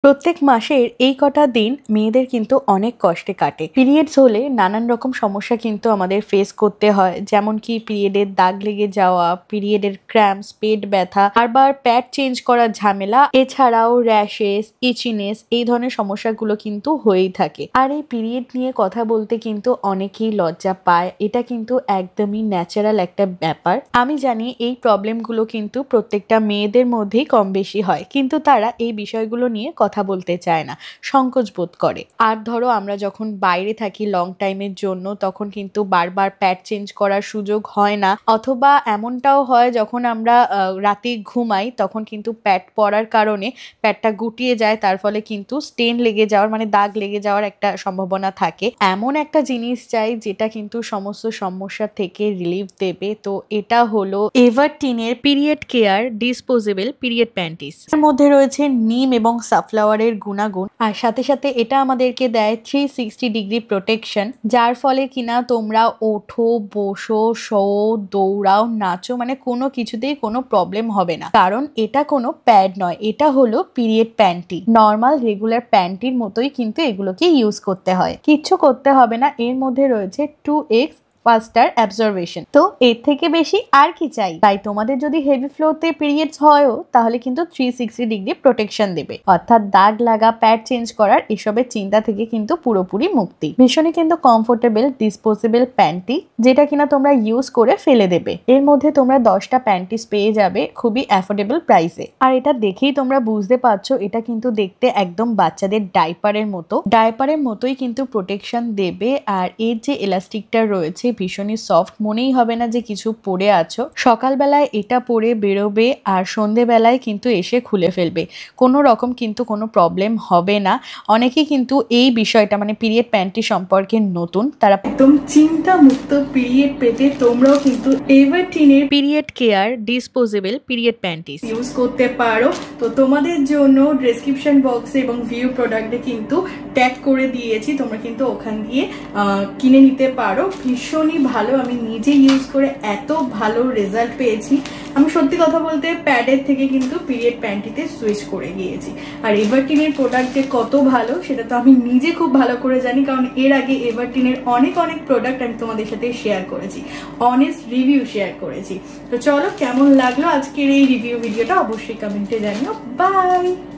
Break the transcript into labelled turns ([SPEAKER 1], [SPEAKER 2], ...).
[SPEAKER 1] প্রত্যেক মাসের এই কটা দিন মেয়েদের কিন্তু অনেক কষ্টে কাটে। পিরিয়ডস হলে নানান রকম সমস্যা কিন্তু আমাদের ফেস করতে হয়, যেমন কি পিরিয়ডের দাগ লেগে যাওয়া, পিরিয়ডের ক্র্যাম্পস, পেট ব্যথা, বারবার প্যাড চেঞ্জ করার ঝামেলা, এছাড়াও র্যাশেস, ইচিনেস, এই ধরনের সমস্যাগুলো কিন্তু হয়েই থাকে। আর এই পিরিয়ড নিয়ে কথা বলতে কিন্তু অনেকেই লজ্জা পায়। এটা কিন্তু একদমই ন্যাচারাল একটা ব্যাপার। আমি জানি এই প্রবলেমগুলো কিন্তু প্রত্যেকটা মেয়েদের মধ্যেই কম বেশি হয়, কিন্তু তারা এই বিষয়গুলো নিয়ে কথা বলতে চায় না, সংকোচ বোধ করে। আর ধরো আমরা যখন বাইরে থাকি লং টাইমের জন্য, তখন কিন্তু বারবার প্যাড চেঞ্জ করার সুযোগ হয় না, অথবা এমনটাও হয় যখন আমরা রাতে ঘুমাই তখন কিন্তু প্যাড পরার কারণে প্যাডটা গুটিয়ে যায়, তার ফলে কিন্তু স্টেন লেগে যাওয়ার মানে দাগ লেগে যাওয়ার একটা সম্ভাবনা থাকে। এমন একটা জিনিস চাই যেটা কিন্তু সমস্ত সমস্যা থেকে রিলিফ দেবে। তো এটা হলো এভারটিনের পিরিয়ড কেয়ার ডিসপোজেবল পিরিয়ড প্যান্টিস। এর মধ্যে রয়েছে নিম এবং সানফ্লাওয়ারের গুণাগুণ, আর সাথে সাথে এটা আমাদেরকে দেয় 360 ডিগ্রি প্রোটেকশন, যার ফলে কিনা তোমরা ওঠো, বসো, শো, দৌড়াও, নাচো, মানে কোনো কিছুতেই কোনো প্রবলেম হবে না, কারণ এটা কোনো প্যাড নয়, এটা হলো পিরিয়ড প্যান্টি। নর্মাল রেগুলার প্যান্টির মতোই কিন্তু এগুলোকে ইউজ করতে হয়, কিচ্ছু করতে হবে না। এর মধ্যে রয়েছে 2x ফাস্টার অ্যাবজর্বেশন। তো এর থেকে বেশি আর কি চাই। তাই তোমাদের যদি হেভি ফ্লোতে পিরিয়ডস হয়ও, তাহলে কিন্তু 360 ডিগ্রি প্রোটেকশন দেবে, অর্থাৎ দাগ লাগা, প্যাড চেঞ্জ করার এসবের চিন্তা থেকে কিন্তু পুরোপুরি মুক্তি। ভীষণই কিন্তু কমফোর্টেবল ডিসপোজেবল প্যান্টি, যেটা কিনা তোমরা ইউজ করে ফেলে দেবে। এর মধ্যে তোমরা 10টা প্যান্টিস পেয়ে যাবে খুবই অ্যাফোর্ডেবল প্রাইসে। আর এটা দেখেই তোমরা বুঝতে পারছো, এটা কিন্তু দেখতে একদম বাচ্চাদের ডাইপারের মতোই কিন্তু প্রোটেকশন দেবে। আর এর যে এলাস্টিকটা রয়েছে ভীষণই সফট, মনেই হবে না যে কিছু পরে আছো। সকালবেলায় এটা পরে বেরোবে আর সন্ধেবেলায় কিন্তু এসে খুলে ফেলবে, কোনো রকম কিন্তু কোনো প্রবলেম হবে না। অনেকেই কিন্তু এই বিষয়টা মানে পিরিয়ড প্যান্টি সম্পর্কে নতুন, তারা একদম চিন্তা মুক্ত পিরিয়ড পেতে তোমরাও কিন্তু এভারটিনের period care disposable period panties use করতে পারো। তো তোমাদের জন্য ডেসক্রিপশন বক্সে এবং ভিউ প্রোডাক্টে কিন্তু ট্যাগ করে দিয়েছি, তোমরা কিন্তু ওখান দিয়ে কিনে নিতে পারো। ভীষণই ভালো, আমি নিজে ইউজ করে এত ভালো রেজাল্ট পেয়েছি। আমি সত্যি কথা বলতে প্যাডের থেকে কিন্তু পিরিয়ড প্যান্টিতে সুইচ করে গিয়েছি। আর এভারটিনের প্রোডাক্ট যে কত ভালো সেটা তো আমি নিজে খুব ভালো করে জানি, কারণ এর আগে এভারটিনের অনেক প্রোডাক্ট আমি তোমাদের সাথে শেয়ার করেছি, অনেস্ট রিভিউ শেয়ার করেছি। তো চলো, কেমন লাগলো আজকের এই রিভিউ ভিডিওটা অবশ্যই কমেন্টে জানিও। বাই।